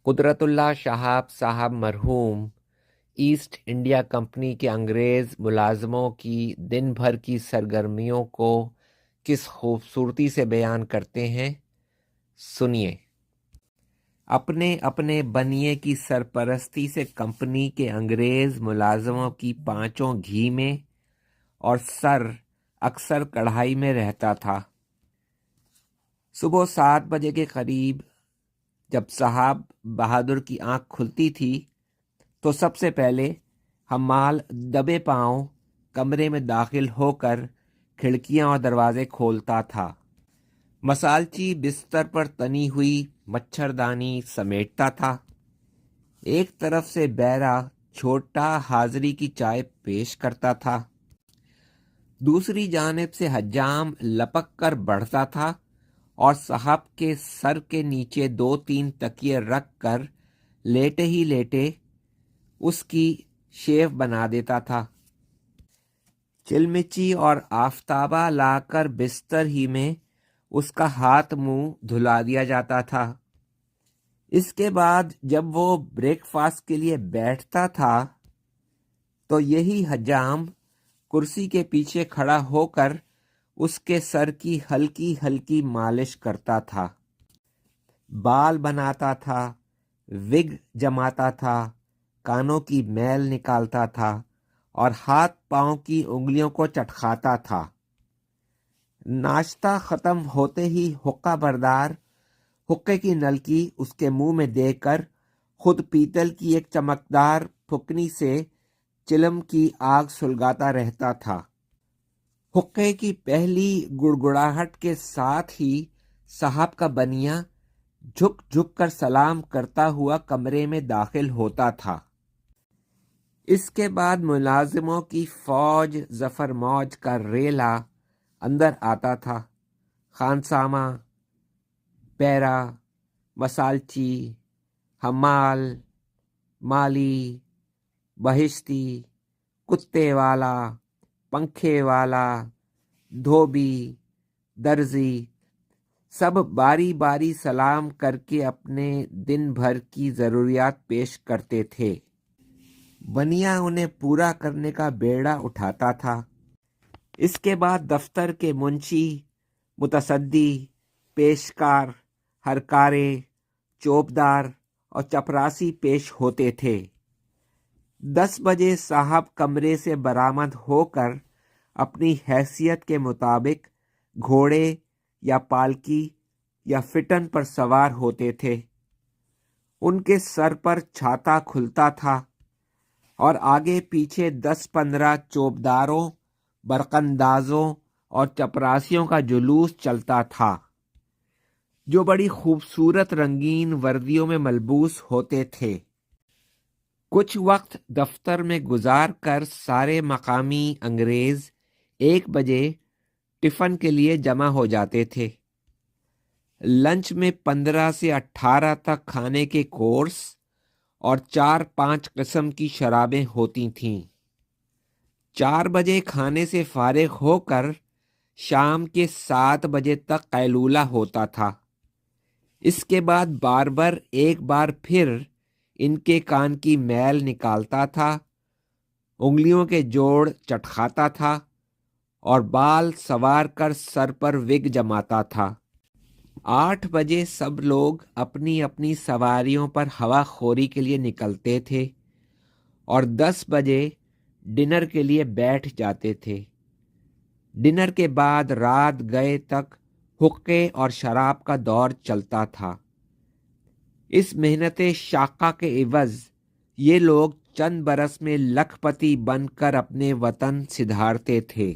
قدرت اللہ شہاب صاحب مرحوم ایسٹ انڈیا کمپنی کے انگریز ملازموں کی دن بھر کی سرگرمیوں کو کس خوبصورتی سے بیان کرتے ہیں، سنیے۔ اپنے اپنے بنیے کی سرپرستی سے کمپنی کے انگریز ملازموں کی پانچوں گھی میں اور سر اکثر کڑھائی میں رہتا تھا۔ صبح 7 بجے کے قریب جب صاحب بہادر کی آنکھ کھلتی تھی تو سب سے پہلے حمال دبے پاؤں کمرے میں داخل ہو کر کھڑکیاں اور دروازے کھولتا تھا۔ مسالچی بستر پر تنی ہوئی مچھردانی سمیٹتا تھا۔ ایک طرف سے بیرا چھوٹا حاضری کی چائے پیش کرتا تھا، دوسری جانب سے حجام لپک کر بڑھتا تھا اور صاحب کے سر کے نیچے 2-3 تکیے رکھ کر لیٹے ہی لیٹے اس کی شیف بنا دیتا تھا۔ چلمچی اور آفتابہ لا کر بستر ہی میں اس کا ہاتھ منہ دھلا دیا جاتا تھا۔ اس کے بعد جب وہ بریک فاسٹ کے لیے بیٹھتا تھا تو یہی حجام کرسی کے پیچھے کھڑا ہو کر اس کے سر کی ہلکی ہلکی مالش کرتا تھا، بال بناتا تھا، وگ جماتا تھا، کانوں کی میل نکالتا تھا اور ہاتھ پاؤں کی انگلیوں کو چٹکھاتا تھا۔ ناشتہ ختم ہوتے ہی حقہ بردار حقے کی نلکی اس کے منہ میں دے کر خود پیتل کی ایک چمکدار پھکنی سے چلم کی آگ سلگاتا رہتا تھا۔ حقے کی پہلی گڑگڑاہٹ کے ساتھ ہی صاحب کا بنیا جھک جھک کر سلام کرتا ہوا کمرے میں داخل ہوتا تھا۔ اس کے بعد ملازموں کی فوج ظفر موج کا ریلا اندر آتا تھا۔ خانسامہ، بیرا، مسالچی، حمال، مالی، بہشتی، کتے والا، پنکھے والا، دھوبی، درزی، سب باری باری سلام کر کے اپنے دن بھر کی ضروریات پیش کرتے تھے۔ بنیا انہیں پورا کرنے کا بیڑا اٹھاتا تھا۔ اس کے بعد دفتر کے منشی، متصدی، پیشکار، ہرکارے، چوبدار اور چپراسی پیش ہوتے تھے۔ 10 بجے صاحب کمرے سے برآمد ہو کر اپنی حیثیت کے مطابق گھوڑے یا پالکی یا فٹن پر سوار ہوتے تھے۔ ان کے سر پر چھاتا کھلتا تھا اور آگے پیچھے 10-15 چوبداروں، برقندازوں اور چپراسیوں کا جلوس چلتا تھا، جو بڑی خوبصورت رنگین وردیوں میں ملبوس ہوتے تھے۔ کچھ وقت دفتر میں گزار کر سارے مقامی انگریز 1 بجے ٹفن کے لیے جمع ہو جاتے تھے۔ لنچ میں 15 سے 18 تک کھانے کے کورس اور 4-5 قسم کی شرابیں ہوتی تھیں۔ 4 بجے کھانے سے فارغ ہو کر شام کے 7 بجے تک قیلولہ ہوتا تھا۔ اس کے بعد باربر ایک بار پھر ان کے کان کی میل نکالتا تھا، انگلیوں کے جوڑ چٹکھاتا تھا اور بال سوار کر سر پر وگ جماتا تھا۔ 8 بجے سب لوگ اپنی اپنی سواریوں پر ہوا خوری کے لیے نکلتے تھے اور 10 بجے ڈنر کے لیے بیٹھ جاتے تھے۔ ڈنر کے بعد رات گئے تک حقے اور شراب کا دور چلتا تھا۔ اس محنت شاقہ کے عوض یہ لوگ چند برس میں لکھ پتی بن کر اپنے وطن سدھارتے تھے۔